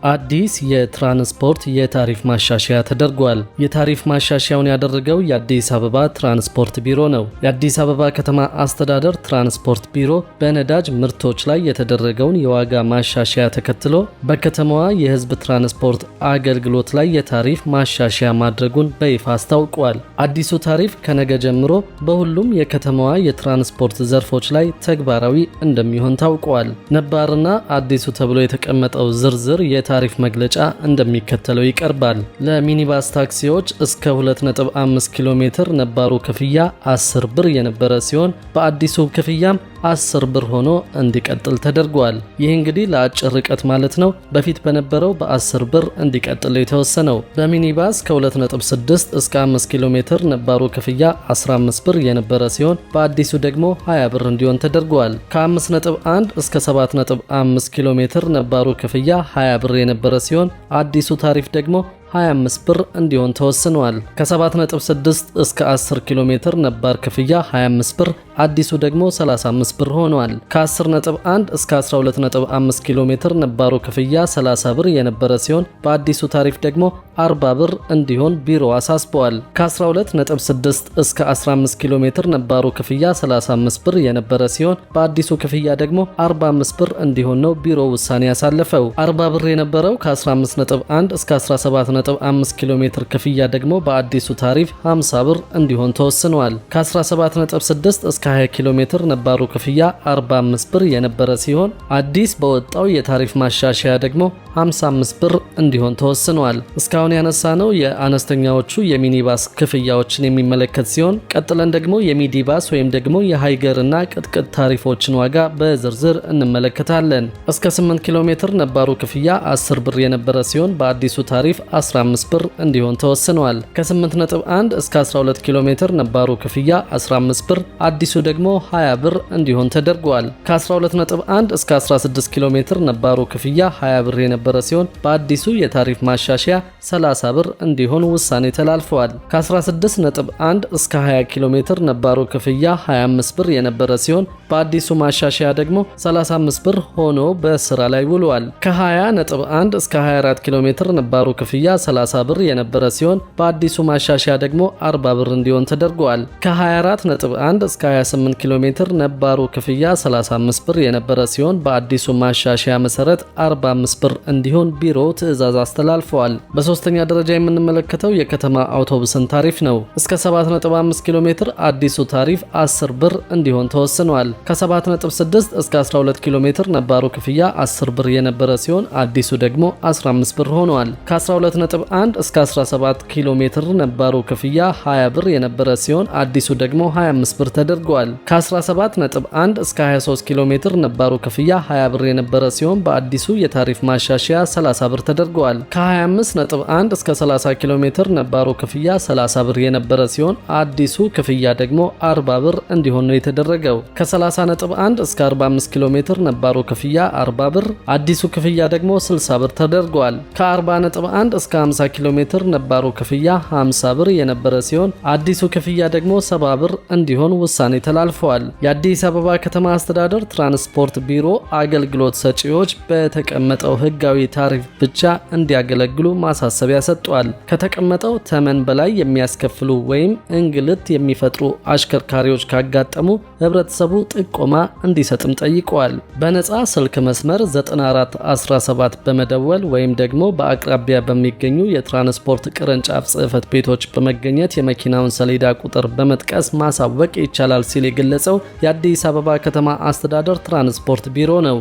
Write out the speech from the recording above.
አዲስ የትራንስፖርት የታሪፍ ማሻሻያ ተደርጓል። የታሪፍ ማሻሻያውን ያደረገው የአዲስ አበባ ትራንስፖርት ቢሮ ነው። የአዲስ አበባ ከተማ አስተዳደር ትራንስፖርት ቢሮ በነዳጅ ምርቶች ላይ የተደረገውን የዋጋ ማሻሻያ ተከትሎ በከተማዋ የሕዝብ ትራንስፖርት አገልግሎት ላይ የታሪፍ ማሻሻያ ማድረጉን በይፋ አስታውቋል። አዲሱ ታሪፍ ከነገ ጀምሮ በሁሉም የከተማዋ የትራንስፖርት ዘርፎች ላይ ተግባራዊ እንደሚሆን ታውቋል። ነባርና አዲሱ ተብሎ የተቀመጠው ዝርዝር የታሪፍ መግለጫ እንደሚከተለው ይቀርባል። ለሚኒባስ ታክሲዎች እስከ 2.5 ኪሎ ሜትር ነባሩ ክፍያ 10 ብር የነበረ ሲሆን በአዲሱ ክፍያም 10 ብር ሆኖ እንዲቀጥል ተደርጓል። ይህ እንግዲህ ለአጭር ርቀት ማለት ነው። በፊት በነበረው በ10 ብር እንዲቀጥል የተወሰነው። በሚኒባስ ከ2.6 እስከ 5 ኪሎ ሜትር ነባሩ ክፍያ 15 ብር የነበረ ሲሆን በአዲሱ ደግሞ 20 ብር እንዲሆን ተደርጓል። ከ5.1 እስከ 7.5 ኪሎ ሜትር ነባሩ ክፍያ 20 ብር የነበረ ሲሆን አዲሱ ታሪፍ ደግሞ 25 ብር እንዲሆን ተወስኗል። ከ7.6 እስከ 10 ኪሎ ሜትር ነባር ክፍያ 25 ብር፣ አዲሱ ደግሞ 35 ብር ሆኗል። ከ10.1 እስከ 12.5 ኪሎ ሜትር ነባሩ ክፍያ 30 ብር የነበረ ሲሆን በአዲሱ ታሪፍ ደግሞ 40 ብር እንዲሆን ቢሮ አሳስበዋል። ከ12.6 እስከ 15 ኪሎ ሜትር ነባሩ ክፍያ 35 ብር የነበረ ሲሆን በአዲሱ ክፍያ ደግሞ 45 ብር እንዲሆን ነው ቢሮ ውሳኔ ያሳለፈው። 40 ብር የነበረው ከ15.1 እስከ 17.5 ኪሎ ሜትር ክፍያ ደግሞ በአዲሱ ታሪፍ 50 ብር እንዲሆን ተወስኗል። ከ17.6 እስከ 20 ኪሎ ሜትር ነባሩ ክፍያ 45 ብር የነበረ ሲሆን አዲስ በወጣው የታሪፍ ማሻሻያ ደግሞ 55 ብር እንዲሆን ተወስኗል። እስካሁን ያነሳነው የአነስተኛዎቹ የሚኒባስ ክፍያዎችን የሚመለከት ሲሆን ቀጥለን ደግሞ የሚዲባስ ወይም ደግሞ የሃይገር እና ቅጥቅጥ ታሪፎችን ዋጋ በዝርዝር እንመለከታለን። እስከ 8 ኪሎ ሜትር ነባሩ ክፍያ 10 ብር የነበረ ሲሆን በአዲሱ ታሪፍ 15 ብር እንዲሆን ተወስኗል። ከ8.1 እስከ 12 ኪሎ ሜትር ነባሩ ክፍያ 15 ብር፣ አዲሱ ደግሞ 20 ብር እንዲሆን ተደርጓል። ከ12.1 እስከ 16 ኪሎ ሜትር ነባሩ ክፍያ 20 ብር የነበረ ሲሆን በአዲሱ የታሪፍ ማሻሻያ 30 ብር እንዲሆን ውሳኔ ተላልፈዋል። ከ16.1 እስከ 20 ኪሎ ሜትር ነባሩ ክፍያ 25 ብር የነበረ ሲሆን በአዲሱ ማሻሻያ ደግሞ 35 ብር ሆኖ በስራ ላይ ውሏል። ከ20.1 እስከ 24 ኪሎ ሜትር ነባሩ ክፍያ 30 ብር የነበረ ሲሆን በአዲሱ ማሻሻያ ደግሞ 40 ብር እንዲሆን ተደርጓል። ከ24.1 እስከ 28 ኪሎ ሜትር ነባሩ ክፍያ 35 ብር የነበረ ሲሆን በአዲሱ ማሻሻያ መሰረት 45 ብር እንዲሆን ቢሮ ትዕዛዝ አስተላልፈዋል። በሶስተኛ ደረጃ የምንመለከተው የከተማ አውቶቡስን ታሪፍ ነው። እስከ 7.5 ኪሎ ሜትር አዲሱ ታሪፍ 10 ብር እንዲሆን ተወስኗል። ከ7.6 እስከ 12 ኪሎ ሜትር ነባሩ ክፍያ 10 ብር የነበረ ሲሆን አዲሱ ደግሞ 15 ብር ሆኗል። ከ12.1 እስከ 17 ኪሎ ሜትር ነባሩ ክፍያ 20 ብር የነበረ ሲሆን አዲሱ ደግሞ 25 ብር ተደርጓል። ከ17.1 እስከ 23 ኪሎ ሜትር ነባሩ ክፍያ 20 ብር የነበረ ሲሆን በአዲሱ የታሪፍ ማሻሻያ 30 ብር ተደርጓል። ከ25.1 እስከ 30 ኪሎ ሜትር ነባሩ ክፍያ 30 ብር የነበረ ሲሆን አዲሱ ክፍያ ደግሞ 40 ብር እንዲሆን ነው የተደረገው። ከ30.1 እስከ 45 ኪሎ ሜትር ነባሩ ክፍያ 40 ብር፣ አዲሱ ክፍያ ደግሞ 60 ብር ተደርጓል። ከ40.1 እስከ 50 ኪሎ ሜትር ነባሩ ክፍያ 50 ብር የነበረ ሲሆን አዲሱ ክፍያ ደግሞ 70 ብር እንዲሆን ውሳኔ ተላልፈዋል። የአዲስ አበባ ከተማ አስተዳደር ትራንስፖርት ቢሮ አገልግሎት ሰጪዎች በተቀመጠው ሕጋዊ ታሪፍ ብቻ እንዲያገለግሉ ማሳሰቢያ ሰጥቷል። ከተቀመጠው ተመን በላይ የሚያስከፍሉ ወይም እንግልት የሚፈጥሩ አሽከርካሪዎች ካጋጠሙ ህብረተሰቡ ጥቆማ እንዲሰጥም ጠይቀዋል። በነፃ ስልክ መስመር 9417 በመደወል ወይም ደግሞ በአቅራቢያ በሚገኙ የትራንስፖርት ቅርንጫፍ ጽሕፈት ቤቶች በመገኘት የመኪናውን ሰሌዳ ቁጥር በመጥቀስ ማሳወቅ ይቻላል ሲል የገለጸው የአዲስ አበባ ከተማ አስተዳደር ትራንስፖርት ቢሮ ነው።